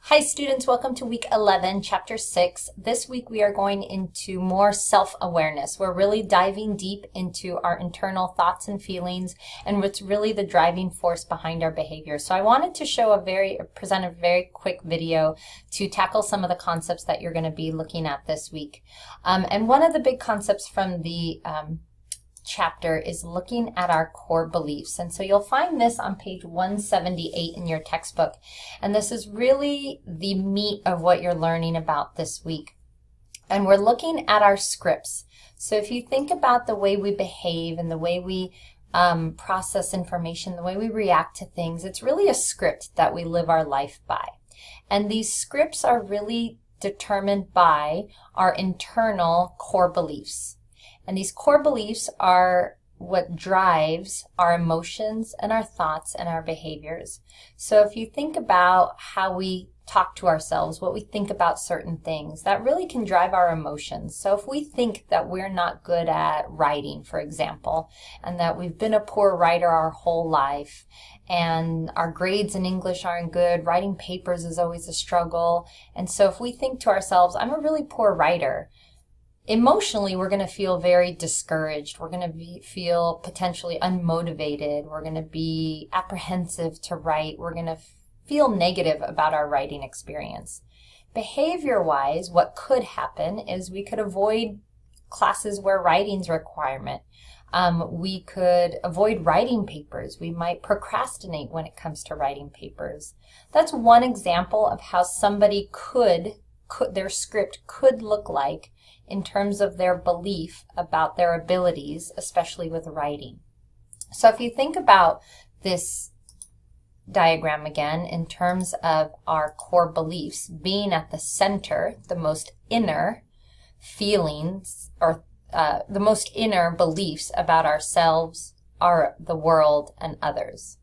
Hi students, welcome to week 11, chapter 6. This week we are going into more self-awareness. We're really diving deep into our internal thoughts and feelings and what's really the driving force behind our behavior. So I wanted to present a very quick video to tackle some of the concepts that you're going to be looking at this week. And one of the big concepts from the chapter is looking at our core beliefs. And so you'll find this on page 178 in your textbook. And this is really the meat of what you're learning about this week. And we're looking at our scripts. So if you think about the way we behave and the way we process information, the way we react to things, it's really a script that we live our life by. And these scripts are really determined by our internal core beliefs. And these core beliefs are what drives our emotions and our thoughts and our behaviors. So if you think about how we talk to ourselves, what we think about certain things, that really can drive our emotions. So if we think that we're not good at writing, for example, and that we've been a poor writer our whole life, and our grades in English aren't good, writing papers is always a struggle, and so if we think to ourselves, I'm a really poor writer, emotionally, we're going to feel very discouraged. We're going to feel potentially unmotivated. We're going to be apprehensive to write. We're going to feel negative about our writing experience. Behavior-wise, what could happen is we could avoid classes where writing's a requirement. We could avoid writing papers. We might procrastinate when it comes to writing papers. That's one example of how somebody their script could look like in terms of their belief about their abilities, especially with writing. So if you think about this diagram again in terms of our core beliefs being at the center, the most inner feelings or the most inner beliefs about ourselves, the world, and others.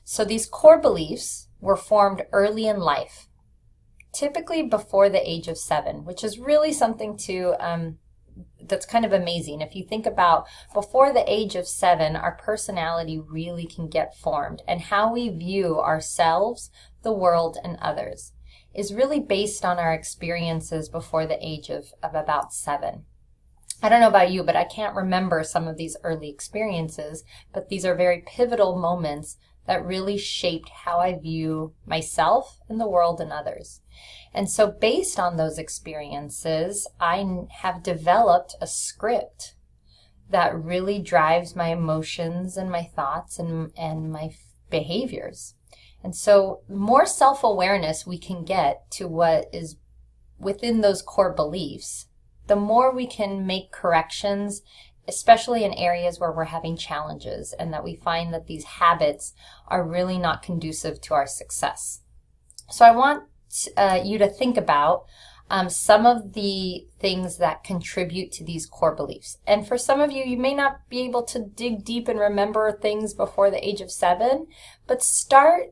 So these core beliefs were formed early in life, typically before the age of 7, which is really something that's kind of amazing. If you think about before the age of 7, our personality really can get formed, and how we view ourselves, the world, and others is really based on our experiences before the age of about 7. I don't know about you, but I can't remember some of these early experiences, but these are very pivotal moments that really shaped how I view myself and the world and others. And so based on those experiences, I have developed a script that really drives my emotions and my thoughts and my behaviors. And so the more self-awareness we can get to what is within those core beliefs, the more we can make corrections, especially in areas where we're having challenges and that we find that these habits are really not conducive to our success. So I want you to think about some of the things that contribute to these core beliefs. And for some of you, you may not be able to dig deep and remember things before the age of 7, but start,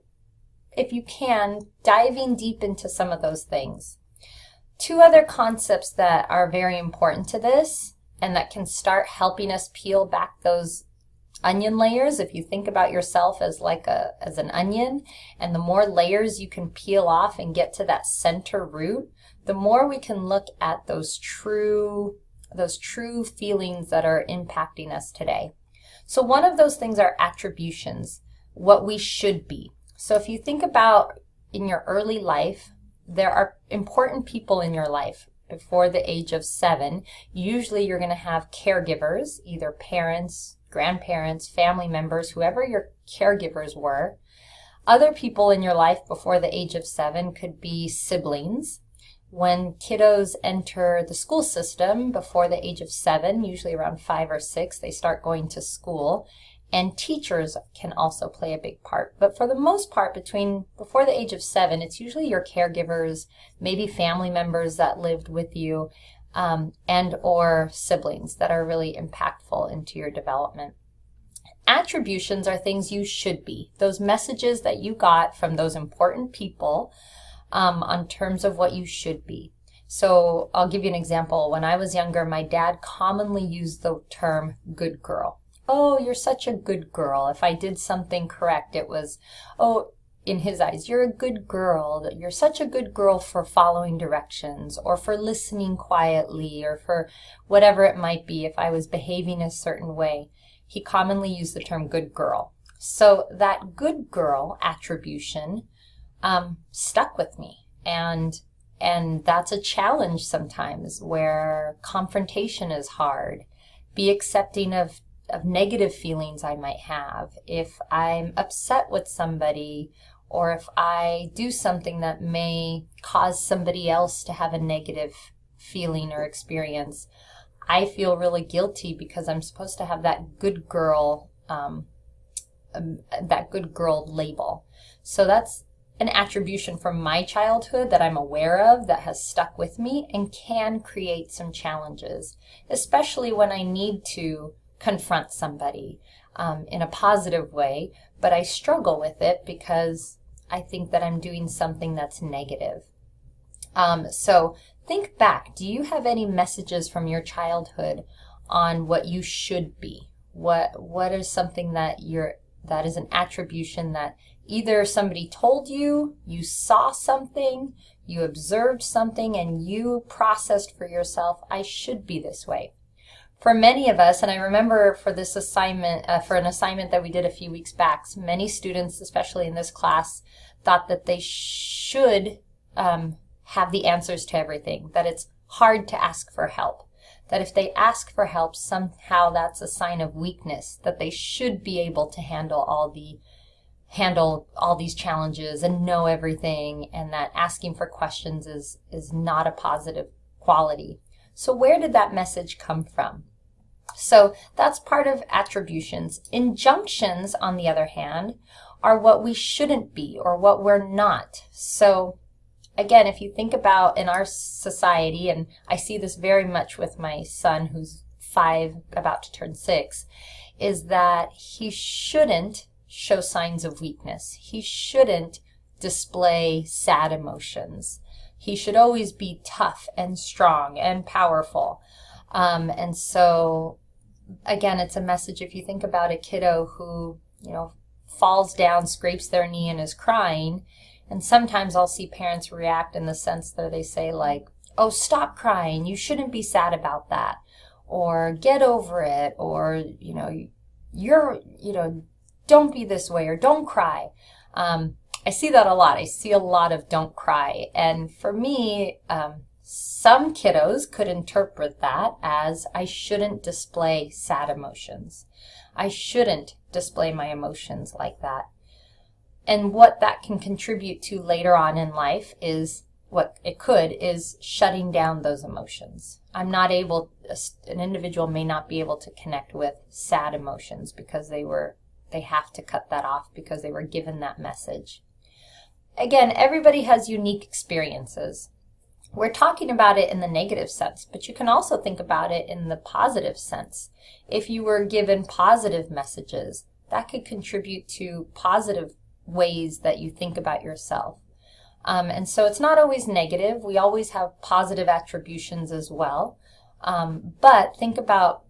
if you can, diving deep into some of those things. 2 other concepts that are very important to this and that can start helping us peel back those onion layers. If you think about yourself as an onion, and the more layers you can peel off and get to that center root, the more we can look at those true feelings that are impacting us today. So one of those things are attributions, what we should be. So if you think about in your early life, there are important people in your life. Before the age of 7, usually you're going to have caregivers, either parents, grandparents, family members, whoever your caregivers were. Other people in your life before the age of 7 could be siblings. When kiddos enter the school system before the age of 7, usually around 5 or 6, they start going to school. And teachers can also play a big part. But for the most part, before the age of 7, it's usually your caregivers, maybe family members that lived with you, and or siblings that are really impactful into your development. Attributions are things you should be. Those messages that you got from those important people on terms of what you should be. So I'll give you an example. When I was younger, my dad commonly used the term good girl. Oh, you're such a good girl. If I did something correct, it was, oh, in his eyes, you're a good girl, you're such a good girl for following directions or for listening quietly or for whatever it might be. If I was behaving a certain way, he commonly used the term good girl. So that good girl attribution stuck with me. And that's a challenge sometimes, where confrontation is hard. Be accepting of negative feelings I might have. If I'm upset with somebody, or if I do something that may cause somebody else to have a negative feeling or experience, I feel really guilty because I'm supposed to have that good girl label. So that's an attribution from my childhood that I'm aware of, that has stuck with me and can create some challenges, especially when I need to confront somebody in a positive way, but I struggle with it because I think that I'm doing something that's negative. So think back. Do you have any messages from your childhood on what you should be? What is something that is an attribution that either somebody told you, you saw something, you observed something, and you processed for yourself, I should be this way. For many of us, and I remember for this assignment, for an assignment that we did a few weeks back, many students, especially in this class, thought that they should have the answers to everything, that it's hard to ask for help, that if they ask for help, somehow that's a sign of weakness, that they should be able to handle all these challenges and know everything, and that asking for questions is not a positive quality. So where did that message come from? So that's part of attributions. Injunctions, on the other hand, are what we shouldn't be or what we're not. So again, if you think about in our society, and I see this very much with my son who's 5, about to turn 6, is that he shouldn't show signs of weakness. He shouldn't display sad emotions. He should always be tough and strong and powerful. And so, again, it's a message. If you think about a kiddo who, falls down, scrapes their knee and is crying, and sometimes I'll see parents react in the sense that they say like, oh, stop crying. You shouldn't be sad about that. Or get over it. Or, don't be this way, or don't cry. I see that a lot. I see a lot of don't cry. And for me, some kiddos could interpret that as I shouldn't display sad emotions. I shouldn't display my emotions like that. And what that can contribute to later on in life is shutting down those emotions. An individual may not be able to connect with sad emotions because they have to cut that off because they were given that message. Again, everybody has unique experiences. We're talking about it in the negative sense, but you can also think about it in the positive sense. If you were given positive messages, that could contribute to positive ways that you think about yourself. And so it's not always negative. We always have positive attributions as well. But think about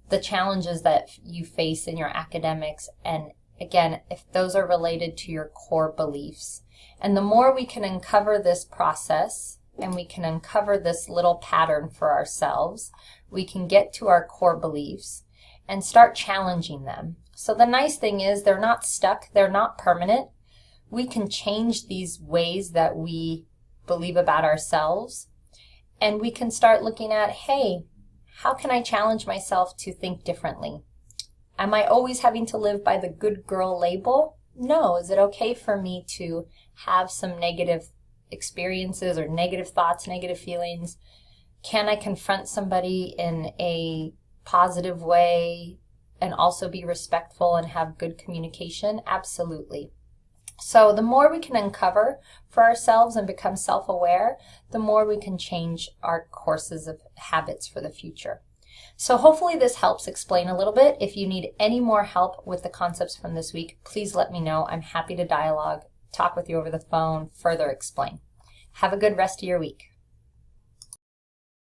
the challenges that you face in your academics, and again, if those are related to your core beliefs. And the more we can uncover this process and we can uncover this little pattern for ourselves, we can get to our core beliefs and start challenging them. So the nice thing is they're not stuck, they're not permanent. We can change these ways that we believe about ourselves, and we can start looking at, hey, how can I challenge myself to think differently? Am I always having to live by the good girl label? No. Is it okay for me to have some negative experiences or negative thoughts, negative feelings? Can I confront somebody in a positive way and also be respectful and have good communication? Absolutely. So the more we can uncover for ourselves and become self-aware, the more we can change our courses of habits for the future. So hopefully this helps explain a little bit. If you need any more help with the concepts from this week, please let me know. I'm happy to dialogue, talk with you over the phone, further explain. Have a good rest of your week.